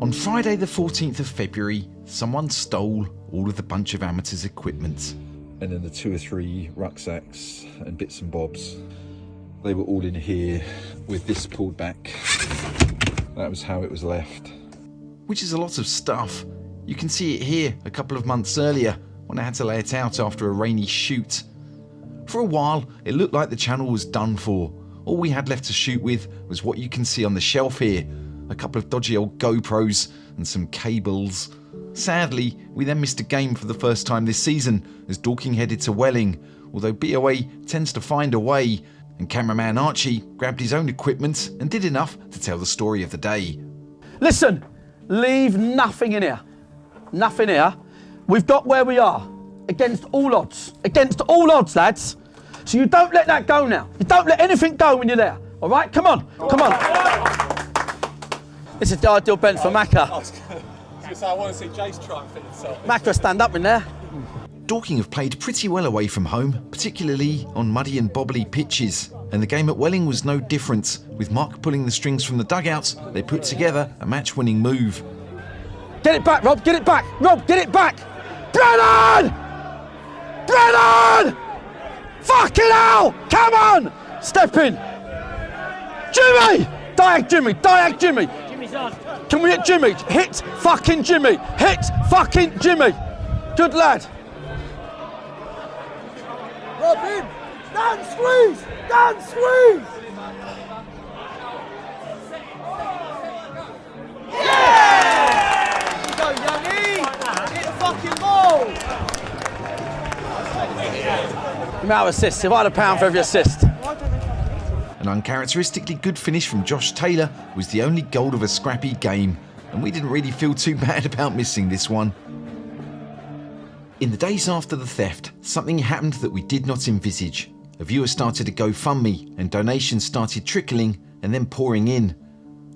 On Friday the 14th of February, someone stole all of the bunch of amateurs' equipment. And then the 2 or 3 rucksacks and bits and bobs, they were all in here with this pulled back. That was how it was left. Which is a lot of stuff. You can see it here a couple of months earlier when I had to lay it out after a rainy shoot. For a while, it looked like the channel was done for. All we had left to shoot with was what you can see on the shelf here, a couple of dodgy old GoPros and some cables. Sadly, we then missed a game for the first time this season as Dorking headed to Welling, although BOA tends to find a way, and cameraman Archie grabbed his own equipment and did enough to tell the story of the day. Listen, leave nothing in here. Nothing here. We've got where we are, against all odds. Against all odds, lads. So you don't let that go now. You don't let anything go when you're there. All right, come on, come on. This is the ideal bench for Macca. I want to see Jace try and fit himself. Macca, stand up in there. Dorking have played pretty well away from home, particularly on muddy and bobbly pitches. And the game at Welling was no different. With Mark pulling the strings from the dugouts, they put together a match-winning move. Get it back, Rob, get it back. Rob, get it back. Brennan! Brennan! Fucking hell! Come on! Step in. Jimmy! Diag Jimmy, diag Jimmy. Jimmy's on. Can we hit Jimmy? Hit fucking Jimmy. Hit fucking Jimmy. Good lad. Robin, stand squeeze! Stand squeeze! Yeah! Go, Youngie! Hit the fucking ball! Amount of assists. If I had £1 for every assist. An uncharacteristically good finish from Josh Taylor was the only goal of a scrappy game, and we didn't really feel too bad about missing this one. In the days after the theft, something happened that we did not envisage. A viewer started a GoFundMe and donations started trickling and then pouring in.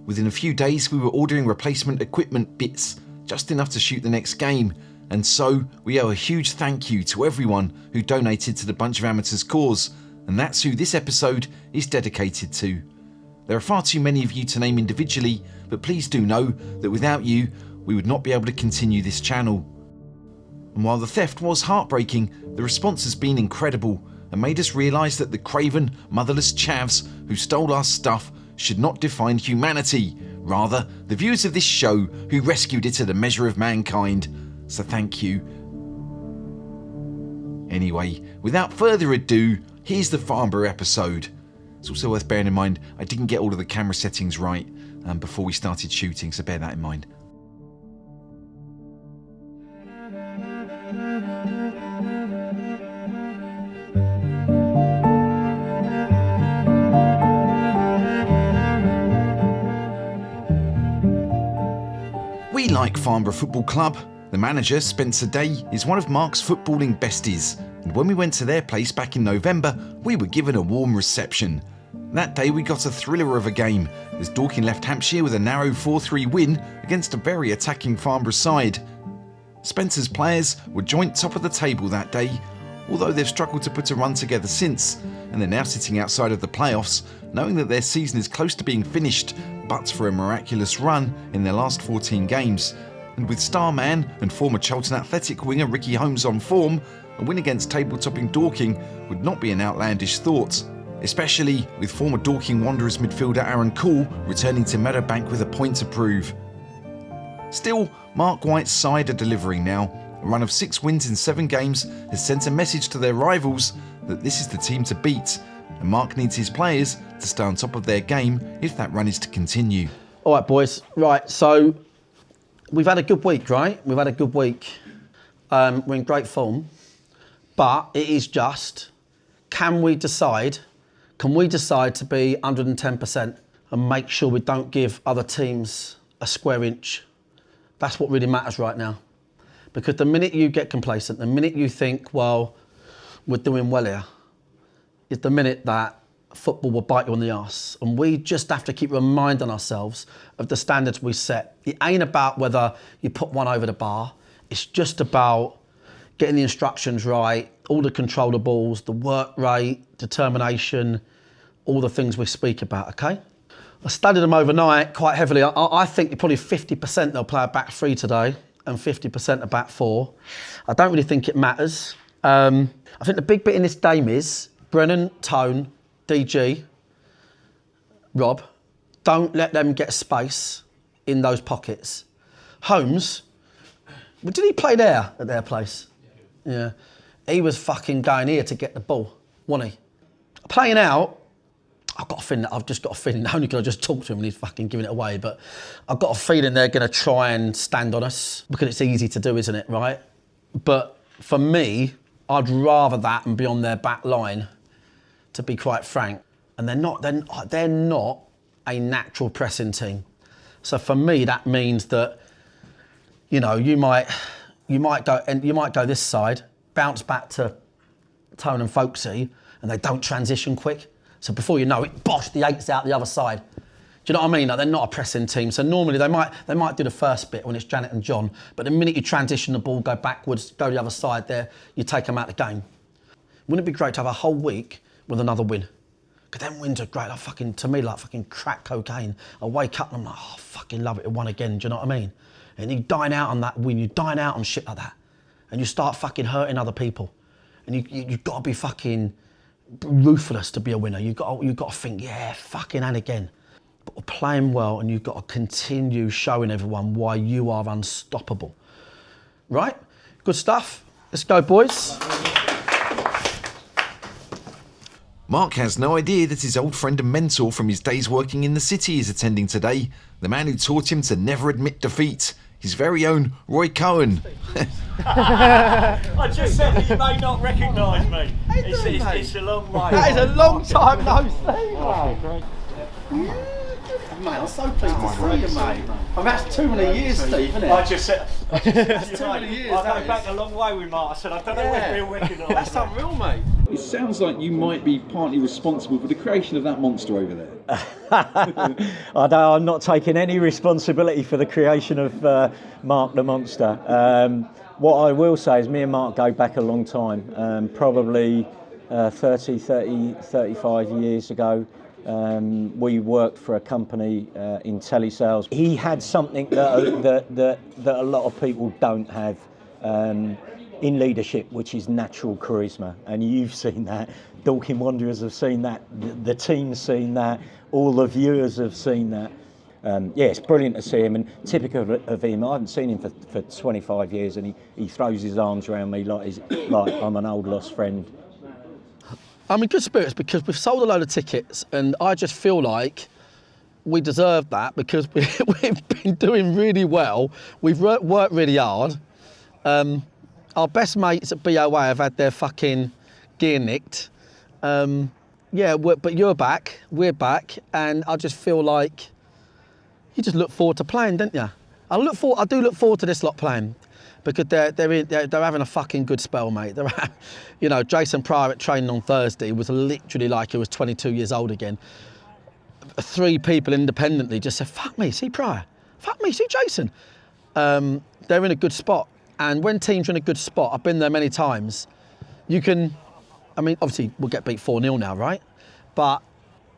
Within a few days we were ordering replacement equipment bits, just enough to shoot the next game, and so we owe a huge thank you to everyone who donated to the Bunch of Amateurs cause, and that's who this episode is dedicated to. There are far too many of you to name individually, but please do know that without you, we would not be able to continue this channel. And while the theft was heartbreaking, the response has been incredible and made us realise that the craven, motherless chavs who stole our stuff should not define humanity, rather the viewers of this show who rescued it at a measure of mankind. So thank you. Anyway, without further ado, here's the Farnborough episode. It's also worth bearing in mind I didn't get all of the camera settings right before we started shooting, so bear that in mind. We like Farnborough Football Club. The manager, Spencer Day, is one of Mark's footballing besties, and when we went to their place back in November, we were given a warm reception. That day we got a thriller of a game, as Dorking left Hampshire with a narrow 4-3 win against a very attacking Farnborough side. Spencer's players were joint top of the table that day, although they've struggled to put a run together since, and they're now sitting outside of the playoffs, knowing that their season is close to being finished, but for a miraculous run in their last 14 games. And with star man and former Charlton Athletic winger Ricky Holmes on form, a win against table-topping Dorking would not be an outlandish thought, especially with former Dorking Wanderers midfielder Aaron Cool returning to Meadowbank with a point to prove. Still, Mark White's side are delivering now. A run of 6 wins in 7 games has sent a message to their rivals that this is the team to beat, and Mark needs his players to stay on top of their game if that run is to continue. All right, boys. Right, so we've had a good week, right? We've had a good week. We're in great form, but it is just, can we decide to be 110% and make sure we don't give other teams a square inch? That's what really matters right now. Because the minute you get complacent, the minute you think, well, we're doing well here, is the minute that football will bite you on the arse. And we just have to keep reminding ourselves of the standards we set. It ain't about whether you put one over the bar. It's just about getting the instructions right, all the controllables, the work rate, determination, all the things we speak about, okay? I studied them overnight quite heavily. I think probably 50% they'll play a back three today and 50% a back four. I don't really think it matters. I think the big bit in this game is Brennan, Tone, DG, Rob, don't let them get space in those pockets. Holmes, did he play there at their place? Yeah. He was fucking going here to get the ball, wasn't he? Playing out, I've just got a feeling, not only because I just talked to him and he's fucking giving it away, but I've got a feeling they're going to try and stand on us because it's easy to do, isn't it, right? But for me, I'd rather that and be on their back line, to be quite frank. And they're not a natural pressing team. So for me, that means that, you know, you might go this side, bounce back to Tone and Folksy, and they don't transition quick. So before you know it, bosh, the eight's out the other side. Do you know what I mean? Like, they're not a pressing team. So normally they might do the first bit when it's Janet and John, but the minute you transition the ball, go backwards, go the other side there, you take them out of the game. Wouldn't it be great to have a whole week with another win? Because them wins are great, to me, like fucking crack cocaine. I wake up and I'm like, oh, I fucking love it, it won again, do you know what I mean? And you dine out on that win, you dine out on shit like that. And you start fucking hurting other people. And you've got to be fucking ruthless to be a winner. You've got to think, yeah, fucking and again. But we're playing well and you've got to continue showing everyone why you are unstoppable. Right? Good stuff. Let's go, boys. Mark has no idea that his old friend and mentor from his days working in the city is attending today. The man who taught him to never admit defeat. His very own Roy Cohen. I just said that you may not recognise me. It's a long way. That is a long time no see, mate. Mate, I'm so pleased to see you, mate. That's too many years, Steve, isn't it? I just said... That's too many years, I go back a long way with Mark. I said, I don't know whether he'll recognise me. That's unreal, mate. It sounds like you might be partly responsible for the creation of that monster over there. I'm not taking any responsibility for the creation of Mark the Monster. What I will say is me and Mark go back a long time, probably 30, 35 years ago. We worked for a company in telesales. He had something that a lot of people don't have in leadership, which is natural charisma. And you've seen that. Dorking Wanderers have seen that. The team's seen that. All the viewers have seen that. Yeah, it's brilliant to see him. And typical of him, I haven't seen him for 25 years, and he throws his arms around me like I'm an old lost friend. I'm in good spirits because we've sold a load of tickets and I just feel like we deserve that because we've been doing really well. We've worked really hard. Our best mates at BOA have had their fucking gear nicked. Yeah, but you're back, we're back, and I just feel like you just look forward to playing, don't you? I do look forward to this lot playing. Because they're having a fucking good spell, mate. You know, Jason Pryor at training on Thursday was literally like he was 22 years old again. 3 people independently just said, fuck me, see Pryor. Fuck me, see Jason. They're in a good spot. And when teams are in a good spot, I've been there many times, you can, I mean, obviously we'll get beat 4-0 now, right? But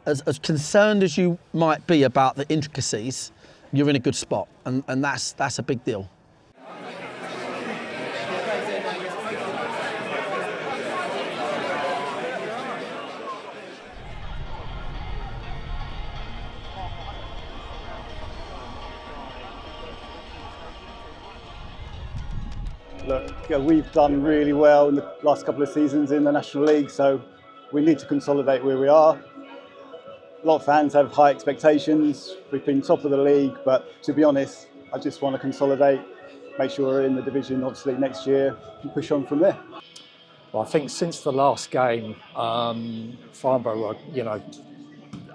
as concerned as you might be about the intricacies, you're in a good spot. And that's a big deal. Look, we've done really well in the last couple of seasons in the National League, so we need to consolidate where we are. A lot of fans have high expectations. We've been top of the league, but to be honest, I just want to consolidate, make sure we're in the division, obviously, next year, and push on from there. Well, I think since the last game, Farnborough,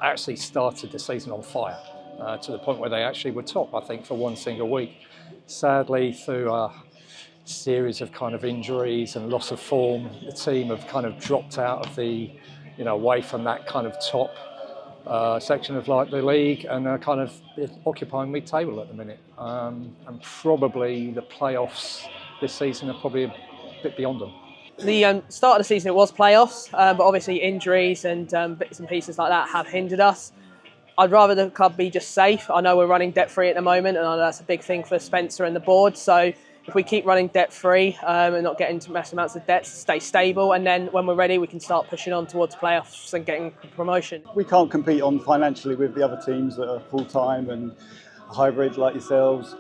actually started the season on fire to the point where they actually were top, I think, for one single week. Sadly, through a series of kind of injuries and loss of form, the team have kind of dropped out of the, away from that kind of top section of like the league, and are kind of occupying mid-table at the minute. And probably the playoffs this season are probably a bit beyond them. The start of the season it was playoffs, but obviously injuries and bits and pieces like that have hindered us. I'd rather the club be just safe. I know we're running debt-free at the moment, and I know that's a big thing for Spencer and the board. So if we keep running debt-free and not getting into massive amounts of debt, stay stable, and then when we're ready, we can start pushing on towards playoffs and getting promotion. We can't compete on financially with the other teams that are full-time and hybrid like yourselves,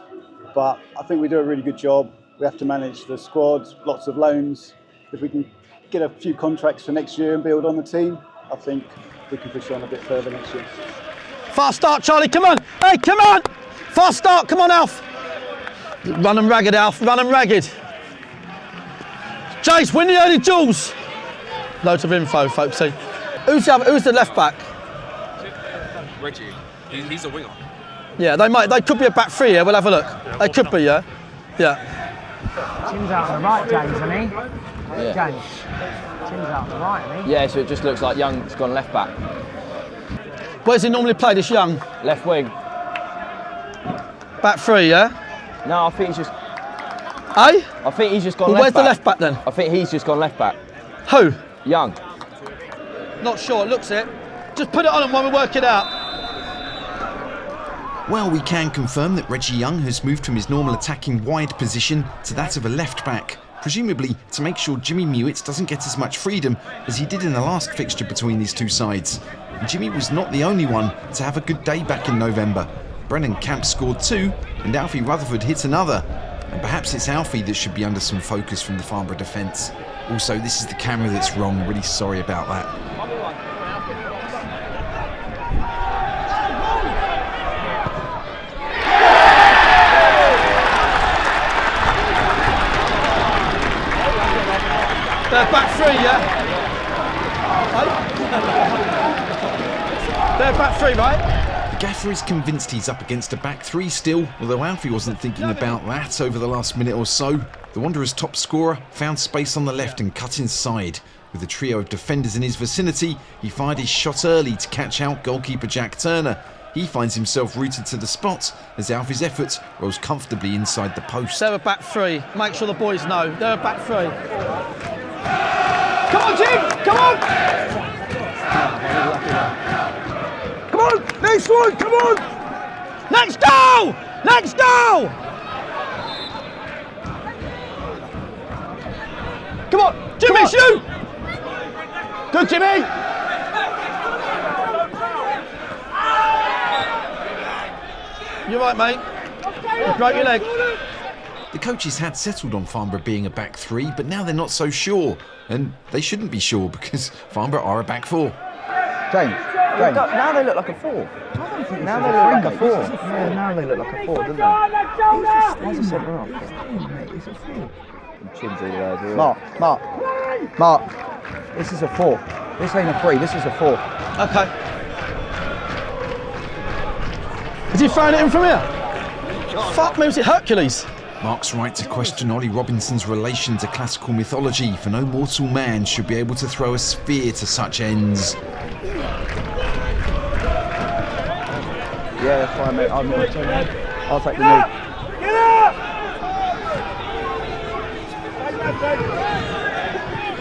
but I think we do a really good job. We have to manage the squad, lots of loans. If we can get a few contracts for next year and build on the team, I think we can push on a bit further next year. Fast start, Charlie, come on. Hey, come on. Fast start, come on, Alf. Run them ragged, Alf, run them ragged. Jace, win the early duels. Loads of info, folks. See. Who's the left back? Reggie. He's a winger. Yeah, they could be a back three, yeah, we'll have a look. They could be, yeah? Yeah. Tim's out on the right, James, isn't he? Yeah. James. Tim's out on the right, isn't he? Yeah, so it just looks like Young's gone left back. Where's he normally play, this Young? Left wing. Back three, yeah? No, I think he's just... Hey? I think he's just gone well, left where's back. the left back then? I think he's just gone left back. Who? Young. Not sure, looks it. Just put it on him while we work it out. Well, we can confirm that Reggie Young has moved from his normal attacking wide position to that of a left back, presumably to make sure Jimmy Mewett doesn't get as much freedom as he did in the last fixture between these two sides. And Jimmy was not the only one to have a good day back in November. Brennan Camp scored 2 and Alfie Rutherford hit another. And perhaps it's Alfie that should be under some focus from the Farnborough defence. Also, this is the camera that's wrong, I'm really sorry about that. They're back three, yeah? They're back three, right? The gaffer is convinced he's up against a back three still, although Alfie wasn't thinking about that over the last minute or so. The Wanderers' top scorer found space on the left and cut inside. With a trio of defenders in his vicinity, he fired his shot early to catch out goalkeeper Jack Turner. He finds himself rooted to the spot as Alfie's effort rolls comfortably inside the post. They're a back three. Make sure the boys know. They're a back three. Come on, Jim! Come on! Come on! Next one! Come on! Next goal! Next goal! Come on! Jimmy, shoot! Good, Jimmy! You're right, mate. You broke your leg. The coaches had settled on Farnborough being a back three, but now they're not so sure. And they shouldn't be sure because Farnborough are a back four. James. Now they look like a 4. I don't think Now they look like a 4. Yeah, now they look like a 4, don't they? Where's the centre half? It's a 4. Chins all the way over. Mark. This is a 4. This ain't a 3, this is a 4. Okay. Is he throwing it in from here? Fuck me, was it Hercules? Mark's right to question Ollie Robinson's relation to classical mythology, for no mortal man should be able to throw a spear to such ends. Yeah, that's fine, mate. I'll take the knee. Get up!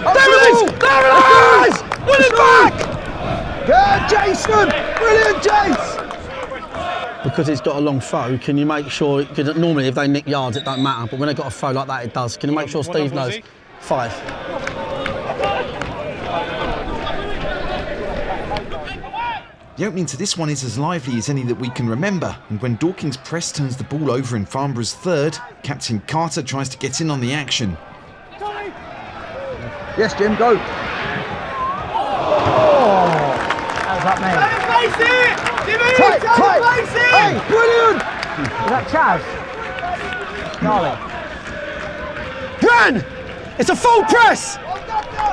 There it is! There it is! Win it back! Good, Jason! Brilliant, Jace! Because it's got a long throw, can you make sure, because normally if they nick yards it don't matter, but when they've got a throw like that it does. Can you make sure Steve knows? 5. The opening to this one is as lively as any that we can remember, and when Dorking's press turns the ball over in Farnborough's third, Captain Carter tries to get in on the action. Yes, Jim, go. Oh, that was up, mate. Face it! Jimmy! Tight! Face it! Hey, brilliant! Is that Chaz? Gran! It's a full press!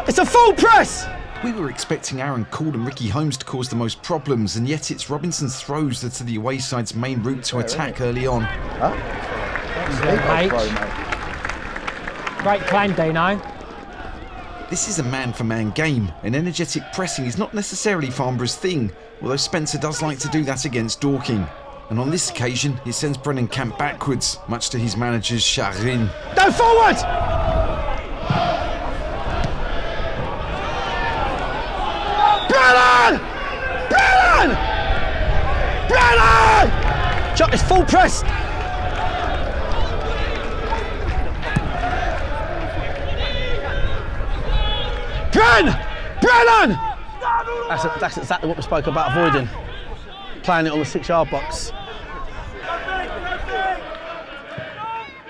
It's a full press! We were expecting Aaron Call and Ricky Holmes to cause the most problems, and yet it's Robinson's throws that are the away side's main route to attack early on. Huh? Great claim, Dino. This is a man-for-man game, and energetic pressing is not necessarily Farnborough's thing, although Spencer does like to do that against Dorking. And on this occasion, it sends Brennan Camp backwards, much to his manager's chagrin. Go forward! Brennan! Brennan! Brennan! It's full press. Brennan! That's exactly what we spoke about avoiding. Playing it on the 6-yard box.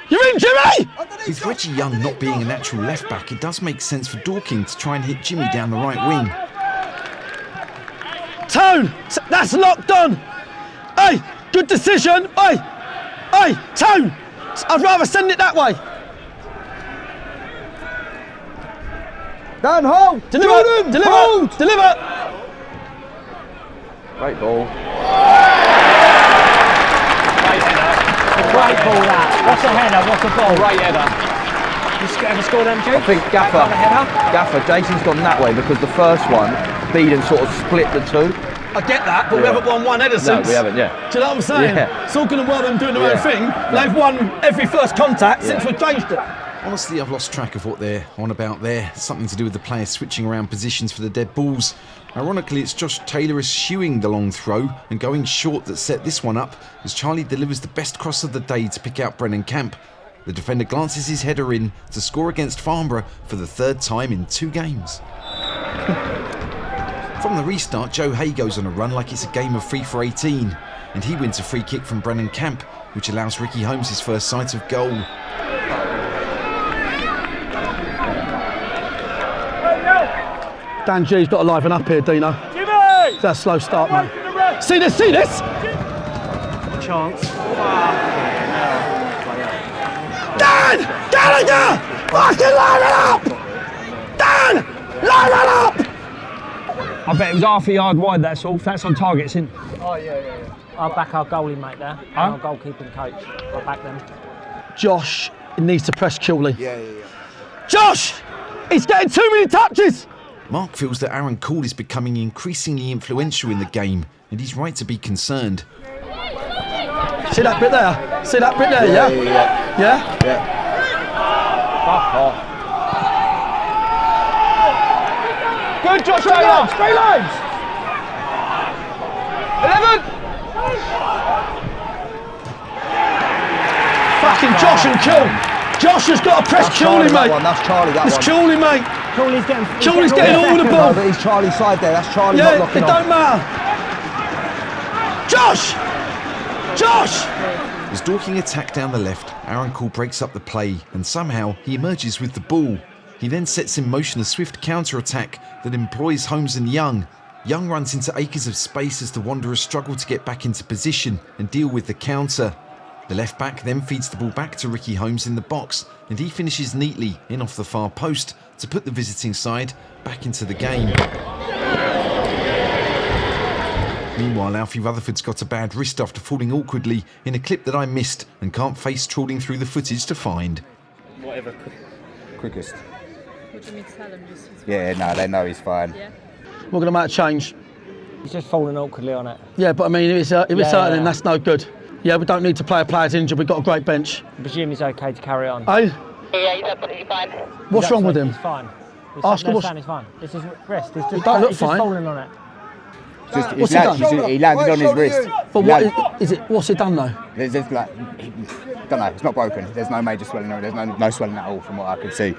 You're in, Jimmy! With Reggie Young not being a natural left back, it does make sense for Dorking to try and hit Jimmy down the right wing. Tone! That's locked on! Hey! Good decision! Hey! Hey! Tone! I'd rather send it that way! Dan, hold! Deliver! Jordan, Deliver! hold! Deliver! Great ball. Great ball that. What's a header? What's a ball? Great header. You ever scored them, Jake? I think Gaffer, Jason's gone that way because the first one, Beeden sort of split the two. I get that, but we haven't won one header since. No, we haven't, yeah. Do you know what I'm saying? Yeah. It's all good and well them doing their own thing. They've won every first contact since we've changed it. Honestly, I've lost track of what they're on about there. Something to do with the players switching around positions for the dead balls. Ironically, it's Josh Taylor eschewing the long throw and going short that set this one up as Charlie delivers the best cross of the day to pick out Brennan Camp. The defender glances his header in to score against Farnborough for the 3rd time in 2 games. From the restart, Joe Hay goes on a run like it's a game of 3 for 18, and he wins a free kick from Brennan Camp, which allows Ricky Holmes his first sight of goal. Dan G's got to liven up here, Dino. Jimmy! It's that slow start, mate. See this, see this? Chance. Dan! Gallagher! Fucking line it up! Dan! Line it up! I bet it was half a yard wide, that's all. That's on target, it's in. Oh, yeah. I'll back our goalie mate there, and our goalkeeping coach. I'll back them. Josh needs to press Cooley. Yeah. Josh! He's getting too many touches! Mark feels that Aaron Call is becoming increasingly influential in the game, and he's right to be concerned. See that bit there? See that bit there, yeah? Yeah? Fuck off. Good, Josh Taylor! Straight lines! 11! Fucking Josh and Cool. Josh has got to press Cooley, mate. That's Charlie, that It's one. Cooley, mate. Cooley's getting all the ball. No, but he's Charlie's side there. That's Charlie Yeah, not locking it on. don't matter. Josh! Josh! As Dorking attack down the left, Aaron Call breaks up the play, and somehow he emerges with the ball. He then sets in motion a swift counter-attack that employs Holmes and Young. Young runs into acres of space as the Wanderers struggle to get back into position and deal with the counter. The left back then feeds the ball back to Ricky Holmes in the box, and he finishes neatly in off the far post to put the visiting side back into the game. Meanwhile, Alfie Rutherford's got a bad wrist after falling awkwardly in a clip that I missed and can't face trawling through the footage to find. Whatever quickest. What do you mean to tell them? Yeah, no, they know he's fine. Yeah. We're going to make a change. He's just falling awkwardly on it. Yeah, but I mean, if it's hurting, then that's no good. Yeah, we don't need to play a player's injured. We've got a great bench. I presume he's okay to carry on. Hey? Yeah, he's absolutely fine. What's wrong with him? He's fine. Ask him what's... He's fine. It's his wrist. He's just, don't look he's fine. just falling on it. What's he done? He landed on his wrist. But what is it? What's he done though? There's like, don't know. It's not broken. There's no major swelling. There's no swelling at all from what I could see.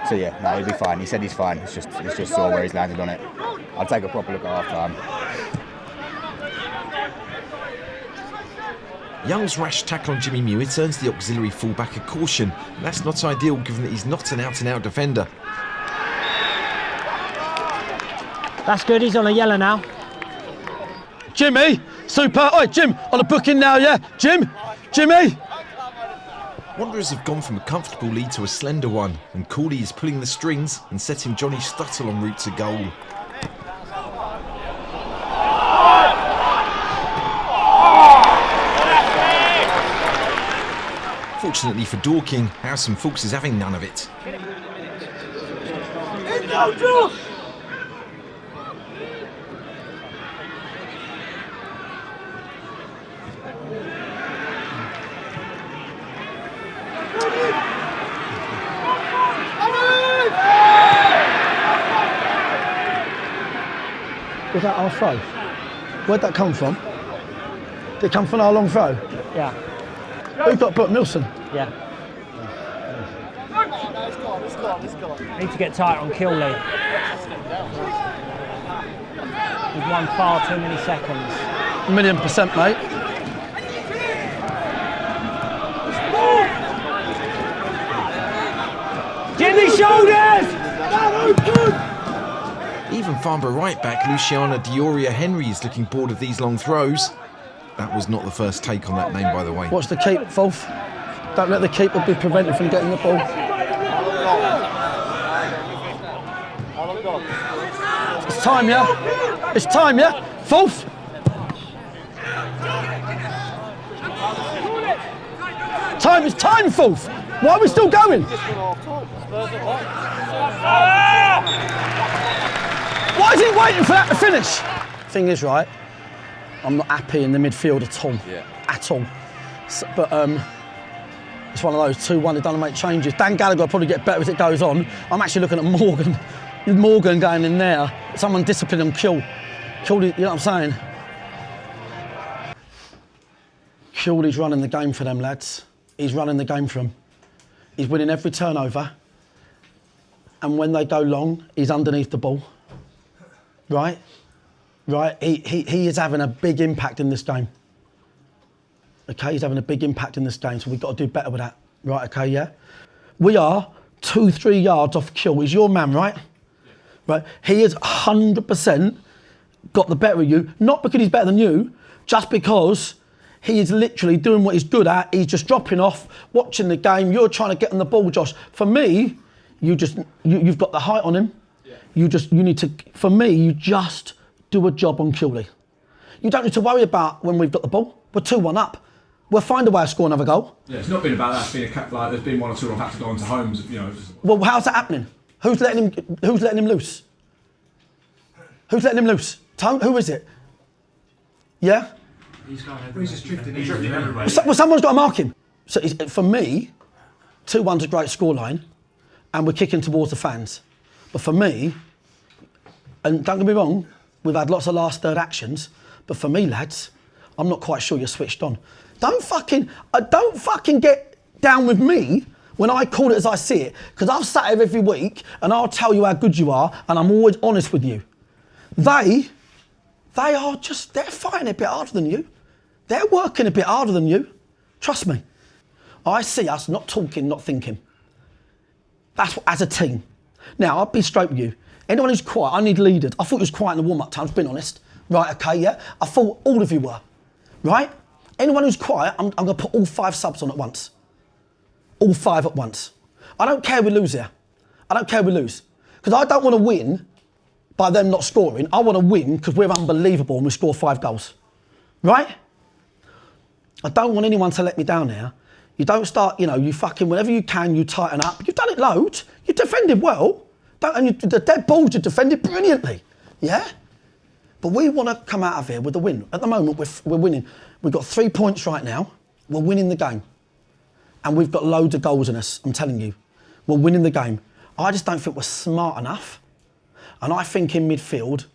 So yeah, no, he'll be fine. He said he's fine. It's just sore where he's landed on it. I'll take a proper look at half time. Young's rash tackle on Jimmy Mewis earns the auxiliary fullback a caution. That's not ideal given that he's not an out-and-out defender. That's good, he's on a yellow now. Jimmy, super. Oi, Jim, on a booking now, yeah? Jimmy. Wanderers have gone from a comfortable lead to a slender one, and Cooley is pulling the strings and setting Johnny Stuttle en route to goal. Fortunately for Dorking, Harrison Fulks is having none of it. Was that our throw? Where'd that come from? Did it come from our long throw? Yeah. Who got Brooke Milson? Yeah. Need to get tighter on Killy. We've won far too many seconds. 1,000,000%, mate. Jimmy shoulders! Even Farnborough right back Luciana Dioria Henry is looking bored of these long throws. That was not the first take on that name, by the way. Watch the keep, Fulf. Don't let the keeper be prevented from getting the ball. It's time, yeah? It's time, yeah? Fulf! Time, it's time, Fulf! Why are we still going? Why is he waiting for that to finish? Thing is, right, I'm not happy in the midfield at all. Yeah. At all. So, but it's one of those 2-1, it doesn't make changes. Dan Gallagher will probably get better as it goes on. I'm actually looking at Morgan. Morgan going in there. Someone discipline him, kill. You know what I'm saying? Kildy's running the game for them, lads. He's running the game for them. He's winning every turnover. And when they go long, he's underneath the ball. Right? Right? He is having a big impact in this game. Okay, he's having a big impact in this game, so we've got to do better with that. Right, okay, yeah? We are 2-3 yards off kill. He's your man, right? Right? He has 100% got the better of you, not because he's better than you, just because he is literally doing what he's good at. He's just dropping off, watching the game. You're trying to get on the ball, Josh. For me, you've got the height on him. Yeah. You need to, for me, you just do a job on Kildy. You don't need to worry about when we've got the ball. We're 2-1 up. We'll find a way to score another goal. Yeah, it's not been about that. It's been like there's been one or two I've had to go into homes. You know. Well, how's that happening? Who's letting him loose? Who's letting him loose? Tone? Who is it? Yeah. He's just drifting everywhere. Well, someone's got to mark him. So for me, 2-1's a great scoreline, and we're kicking towards the fans. But for me, and don't get me wrong, we've had lots of last third actions. But for me, lads, I'm not quite sure you're switched on. Don't fucking get down with me when I call it as I see it, because I've sat here every week and I'll tell you how good you are, and I'm always honest with you. They're fighting a bit harder than you. They're working a bit harder than you. Trust me. I see us not talking, not thinking. That's what, as a team. Now, I'll be straight with you. Anyone who's quiet, I need leaders. I thought you was quiet in the warm-up times, being honest. Right, okay, yeah? I thought all of you were. Right? Anyone who's quiet, I'm going to put all 5 subs on at once. All 5 at once. I don't care we lose here. I don't care we lose. Because I don't want to win by them not scoring. I want to win because we're unbelievable and we score 5 goals. Right? I don't want anyone to let me down here. You don't start, you fucking, whenever you can, you tighten up. You've done it loads. You defended well. The dead balls, you defended brilliantly. Yeah? But we want to come out of here with a win. At the moment, we're winning. We've got 3 points right now. We're winning the game. And we've got loads of goals in us, I'm telling you. We're winning the game. I just don't think we're smart enough. And I think in midfield,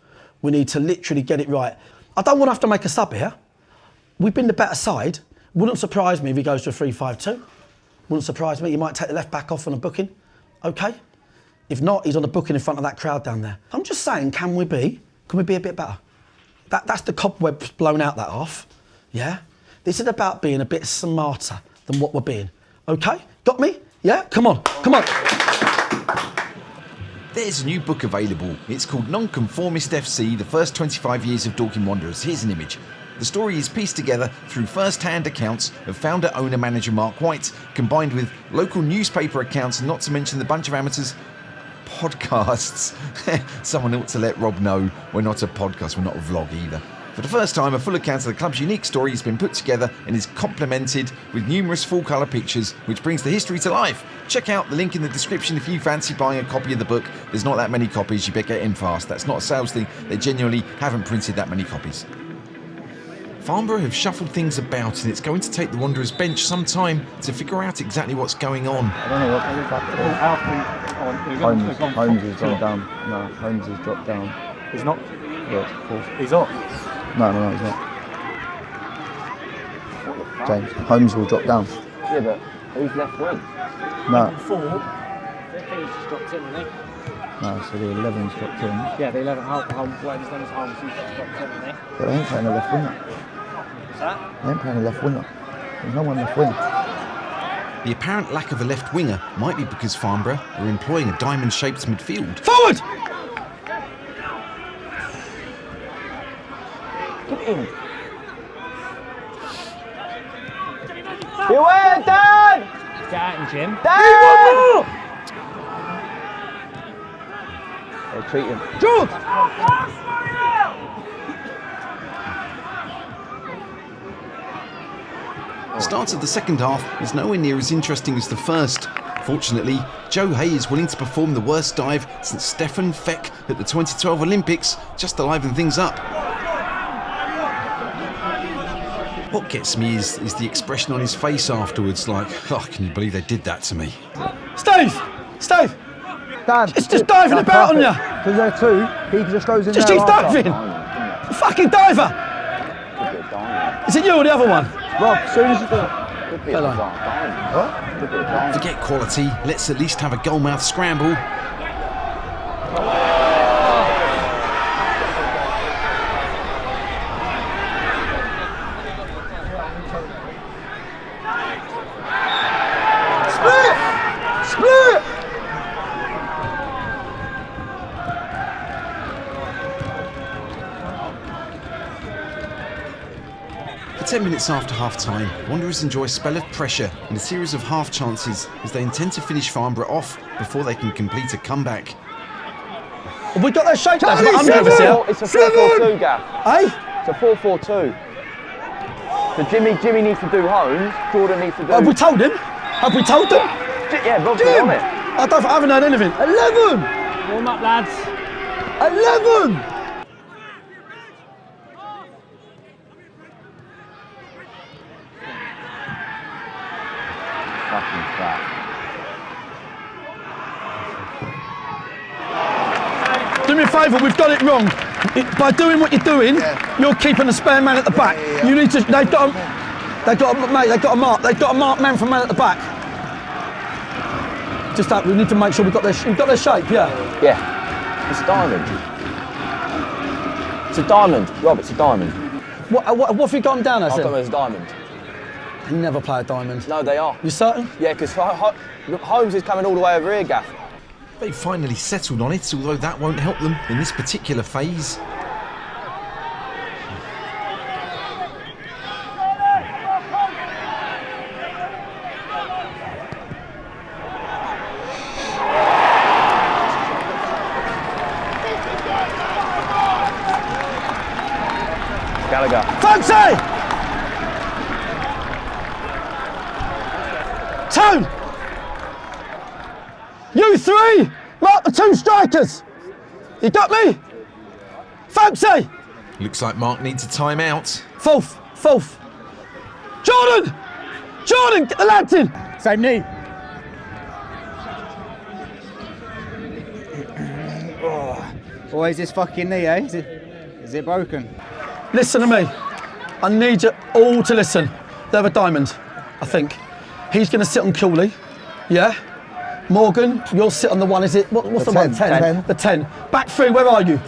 we need to literally get it right. I don't want to have to make a sub here. We've been the better side. Wouldn't surprise me if he goes to a 3-5-2. Wouldn't surprise me. He might take the left back off on a booking. Okay. If not, he's on a booking in front of that crowd down there. I'm just saying, can we be a bit better? That's the cobwebs blown out that off. Yeah? This is about being a bit smarter than what we're being. Okay? Got me? Yeah? Come on. Come on. There's a new book available. It's called Nonconformist FC, the first 25 years of Dorking Wanderers. Here's an image. The story is pieced together through first-hand accounts of founder, owner, manager Mark White, combined with local newspaper accounts, and not to mention the bunch of amateurs podcasts. Someone ought to let Rob know we're not a podcast, we're not a vlog either. For the first time, a full account of the club's unique story has been put together and is complemented with numerous full-colour pictures, which brings the history to life. Check out the link in the description if you fancy buying a copy of the book. There's not that many copies, you better get in fast. That's not a sales thing, they genuinely haven't printed that many copies. Farnborough have shuffled things about, and it's going to take the Wanderers bench some time to figure out exactly what's going on. I don't know what Holmes has gone down. No, Holmes has dropped down. He's not. Yeah, he's not. No, he's not. James, Holmes will drop down. Yeah, but who's left wing? No. 4. He's just dropped in, hasn't he? No, so the 11's dropped in. Yeah, the 11 Holmes, whatever his name is, Holmes, he's just dropped in, hasn't he? But they ain't playing a left winger. What's that? They ain't playing a left winger. There's no one left wing. The apparent lack of a left winger might be because Farnborough are employing a diamond-shaped midfield. Forward! Get in. Beware, Dan! Get out, Jim. Dan! They're treating. George! Start of the second half is nowhere near as interesting as the first. Fortunately, Joe Hay is willing to perform the worst dive since Stefan Feck at the 2012 Olympics, just to liven things up. What gets me is the expression on his face afterwards, like, oh, can you believe they did that to me? Steve! Dan, it's just diving about on you! Because they're two, he just goes in just there. Just keeps diving! Fucking diver! Is it you or the other one? Rob, as soon as you do it. Forget quality, let's at least have a goalmouth scramble. Split! For 10 minutes after half-time, Wanderers enjoy a spell of pressure and a series of half chances as they intend to finish Farnborough off before they can complete a comeback. Have we got that shape? It's a 4-4-2, Gav. Eh? It's a 4-4-2. So Jimmy needs to do Holmes, Jordan needs to do... Have we told him? Have we told them? Yeah, Rob's been on it. I haven't heard anything. 11! Warm up, lads. 11! Fucking crap. Do me a favour, we've got it wrong. By doing what you're doing, you're keeping a spare man at the back. You need to. They've got a mark man from man at the back. Just that we need to make sure we've got their shape. Yeah. Yeah. It's a diamond. It's a diamond, Rob. It's a diamond. What have you got down as? I've got them as a diamond. They never play a diamond. No, they are. You certain? Yeah, because Holmes is coming all the way over here, Gaff. They've finally settled on it, although that won't help them in this particular phase. Gallagher. Fancy! Tone! You three! Mark the two strikers! You got me? Fancy! Looks like Mark needs a timeout. Fourth. Jordan! Get the lads in! Same knee. Oh, is this fucking knee, eh? Is it broken? Listen to me. I need you all to listen. They have a diamond, I think. He's going to sit on Cooley. Yeah? Morgan, you'll sit on the one, is it? What's the one? 10. The 10. Back three, where are you?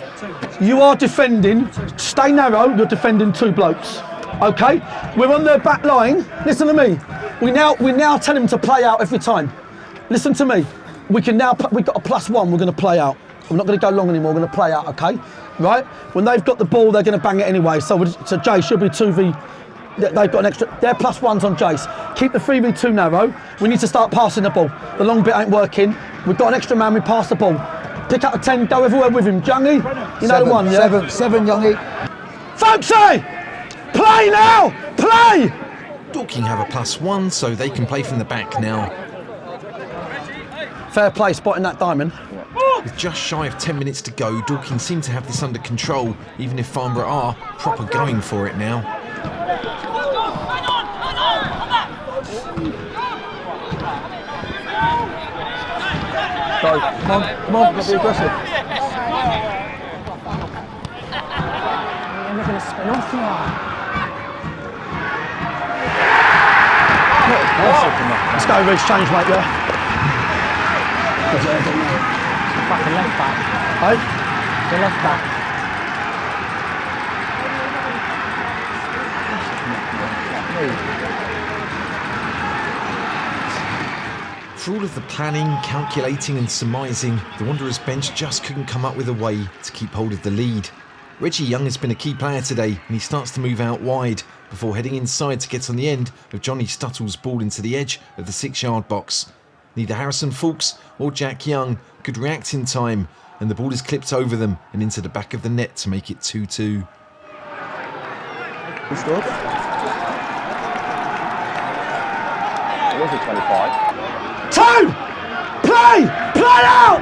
You are defending. Stay narrow, you're defending two blokes. Okay? We're on their back line. Listen to me. We now tell him to play out every time. Listen to me. We've got a +1, we're going to play out. We're not going to go long anymore, we're going to play out, okay? Right? When they've got the ball, they're going to bang it anyway. So Jace should be 2v. They've got an extra. They're +1s on Jace. Keep the 3v2 narrow. We need to start passing the ball. The long bit ain't working. We've got an extra man. We pass the ball. Pick up the 10. Go everywhere with him. Jungy, you know the one, yeah. 7, Jungy. Foxy, play now. Play. Dorking have a +1, so they can play from the back now. Fair play, spotting that diamond. With just shy of 10 minutes to go, Dorking seem to have this under control, even if Farnborough are proper going for it now. Go, come on, let's be aggressive. You're not going to Let's go, Rich. Change, mate, yeah? Fucking left back. Hey? The left back. For all of the planning, calculating and surmising, the Wanderers bench just couldn't come up with a way to keep hold of the lead. Reggie Young has been a key player today and he starts to move out wide before heading inside to get on the end of Johnny Stuttle's ball into the edge of the 6-yard box. Neither Harrison Fulks or Jack Young could react in time and the ball is clipped over them and into the back of the net to make it 2-2. Who scored? It was a 25. Two! Play! Play out!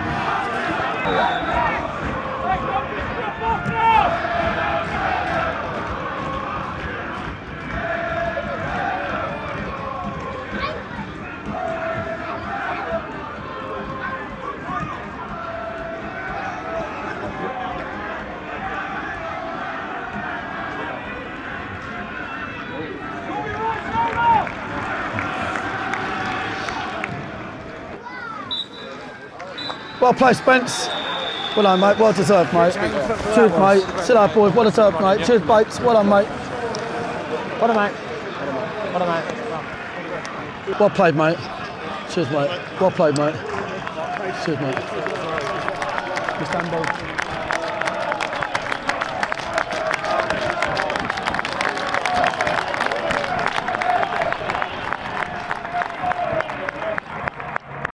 Well played, Spence. Well done, mate. Well deserved, mate. Cheers, mate. Sit down, boys. Well deserved, mate. Cheers, Bates. Well done, mate. Well done, mate. Well done, mate. Well played, mate. Cheers, mate. Well played, mate. Cheers, mate. Istanbul.